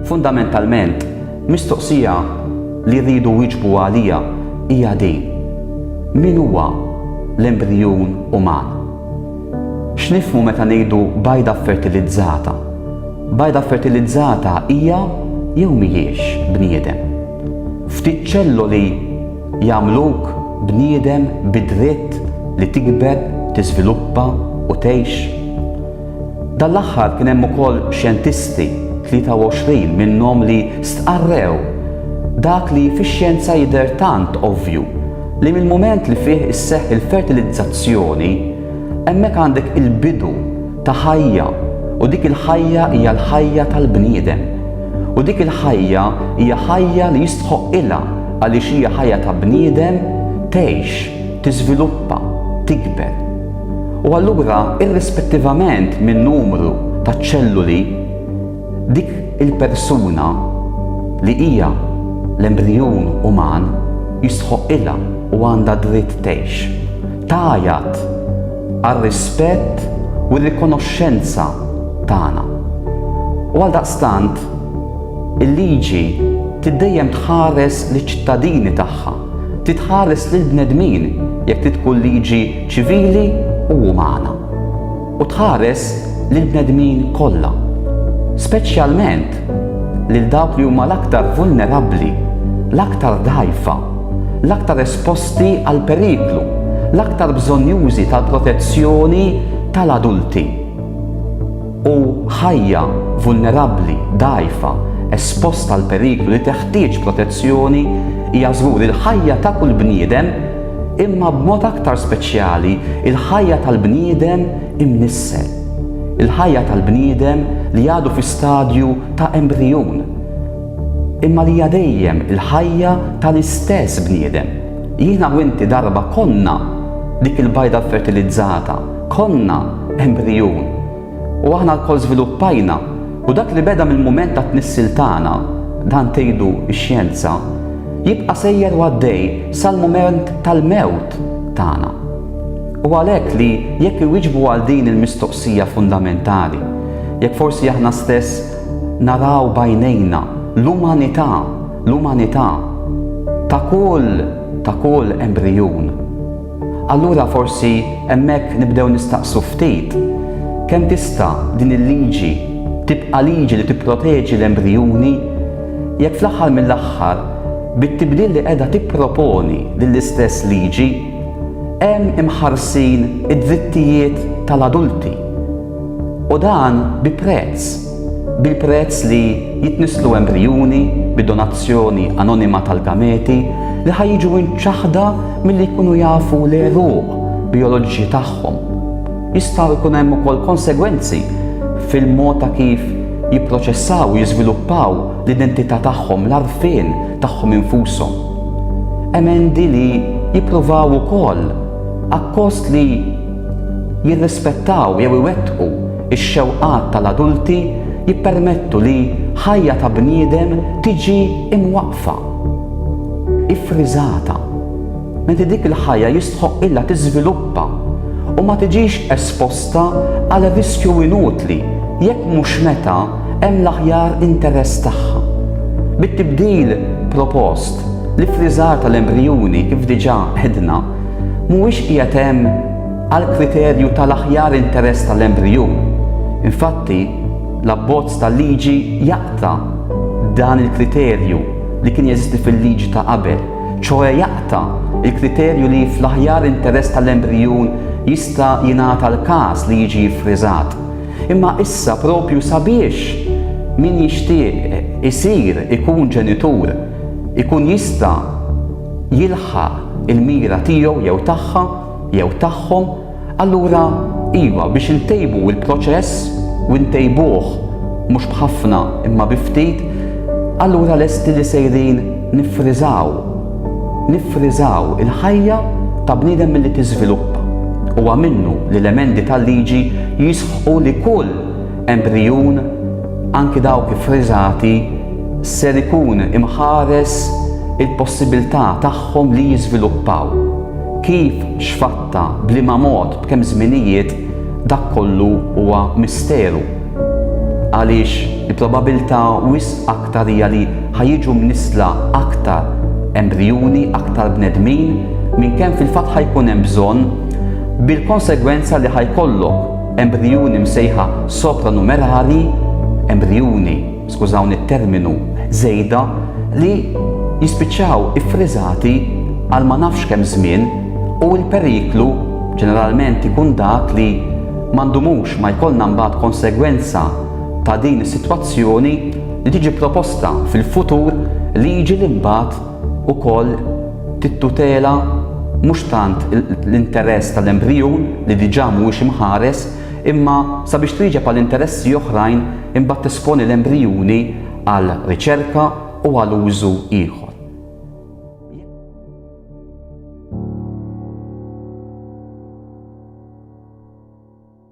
Fundamentalment, mistoqsija li rridu wiġbu għalija hija din: min huwa l-embrijun uman? X'nifhmu meta ngħidu bajda fertilizzata? Bajda fertilizzata hija jew mhijiex bniedem? Ftit ċelloli jagħmluk bniedem bid-dritt li tikber, tiżviluppa u tgħix. Dan l-aħħar kien hemm ukoll xjentisti 23 minnhom li stqarrew dak li fix-xjenza jidher tant ovvju li mill-mument li fih isseħħ il-fertilizzazzjoni hemmhekk għandek il-bidu ta' ħajja u dik il-ħajja hija l-ħajja tal-bniedem. U dik il-ħajja hija ħajja li jistħoqilha għaliex hija ħajja ta' bniedem tgħix, tiżviluppa, tikber. U allura irrispettivament minn numru ta' ċelluli, dik il-persuna li hija l-embrijun uman jistħoqilha u għandha dritt tgħix. Tgħajjat għar-rispett u r-rikonoxxenza tagħna. U għaldaqstant il-liġi tiddejjem tħares liċ-ċittadini tagħha, titħares lill-bnedmin jekk tkun liġi ċivili u umana. U tħares lill-bnedmin kollha, speċjalment lil dawk li huma l-aktar vulnerabbli, l-aktar dgħajfa, l-aktar esposti għal periklu, l-aktar bżonjużi tal-protezzjoni tal-adulti. U ħajja vulnerabbli, dgħajfa, esposta għal periklu li teħtieġ protezzjoni hija żgur il-ħajja ta' kull bniedem, imma b'mod aktar speċjali il-ħajja tal-bniedem imnissel. Il-ħajja tal-bniedem li għadu fi stadju ta' embrijun, imma li hija dejjem il-ħajja tal-istess bniedem. Jiena u inti darba konna dik il-bajda fertilizzata, konna embrijun. U aħna l-kol żviluppajna u dak li beda mill-mument ta' tnissil tagħna, dan tgħidu x-xjenza, jibqa' sejjer u għaddej sal-mument tal-mewt tagħna. U għalhekk li jekk iwieġbu għal din il-mistoqsija fundamentali, jekk forsi aħna stess naraw bajnejna l-umanità ta' kull embrijun, allura forsi hemmhekk nibdew nistaqsu ftit kemm tista' din il-liġi tibqa' liġi li tipproteġi l-embrijuni jekk fl-aħħar mill-aħħar bit-tibdil li qiegħda tipproponi lill-istess liġi hemm imħarsin id-drittijiet tal-adulti. U dan bi prezz, bil-prezz li jitnislu embrijuni bid-donazzjoni anonima tal-gameti li ħajġu inċaħda milli jkunu jafu l-eruq bioloġiċi tagħhom. Jistgħu jkun hemm ukoll konsegwenzi fil-mod ta' kif jipproċessaw u jiżviluppaw l-identità tagħhom, l-għarfien tagħhom infushom. Emendi li jippruvaw ukoll akkost li jirrispettaw jew iwettqu ix-xewqat tal-adulti jippermettu li ħajja ta' bniedem tiġi imwaqfa, ifriżata. Meta dik il-ħajja jistħoqilha tiżviluppa u ma tiġix esposta għal riskju inutli jekk mhux meta hemm l-aħjar interess tagħha. Bit-tibdil propost l-ifriżar tal-embrijuni kif diġà għedna mhuwiex qiegħed hemm għal kriterju tal-aħjar interess tal-embrijun. Infatti, l-abbozz tal-liġi jaqta' dan il-kriterju li kien jeżisti fil-liġi ta' qabel, ċoe jaqta' il-kriterju li fl-aħjar interess tal-embrijun jista' jingħata l-każ li jiġi friżat. Imma issa propju sabiex min jixtieq isir ikun ġenitur, ikun jista' jilħaq il-mira tiegħu jew tagħha jew tagħhom, allura iva biex intejbu il-proċess u ntejbuh mhux b'ħafna imma bi ftit, allura lesti li sejrin nifriżaw il-ħajja ta' bniedem milli tiżviluppa. Huwa minnu li l-emendi tal-liġi jisħu li kull embrijun, anki dawk ifriżati, ser ikun imħares il-possibilità tagħhom li jiżviluppaw. Kif xfatta bliema mod b'kemm żminijiet dak kollu huwa misteru. għaliex il-probabilità wisq aktar hija li ħajjiġu mnisla aktar embrijuni, aktar bnedmin minn kemm fil-fatt ħajkun hemm bżonn, bil-konsegwenza li ħajkollok embrijuni msejħa sopranumerari, embrijuni, skużawni it-terminu, żejda li jispiċċaw iffriżati għal ma nafx kemm żmien u l-periklu ġeneralment ikun dak li m'għandumux ma jkollna mbagħad konsegwenza ta' din is-sitwazzjoni li tiġi proposta fil-futur li jiġi l-imbagħad ukoll tittutela mhux tant l-interess tal-embrijun li diġà mhuwiex imħares, imma sabiex twieġeb għal interessi oħrajn imbagħad tisponi l-embrijuni għal riċerka u għal użu ieħor.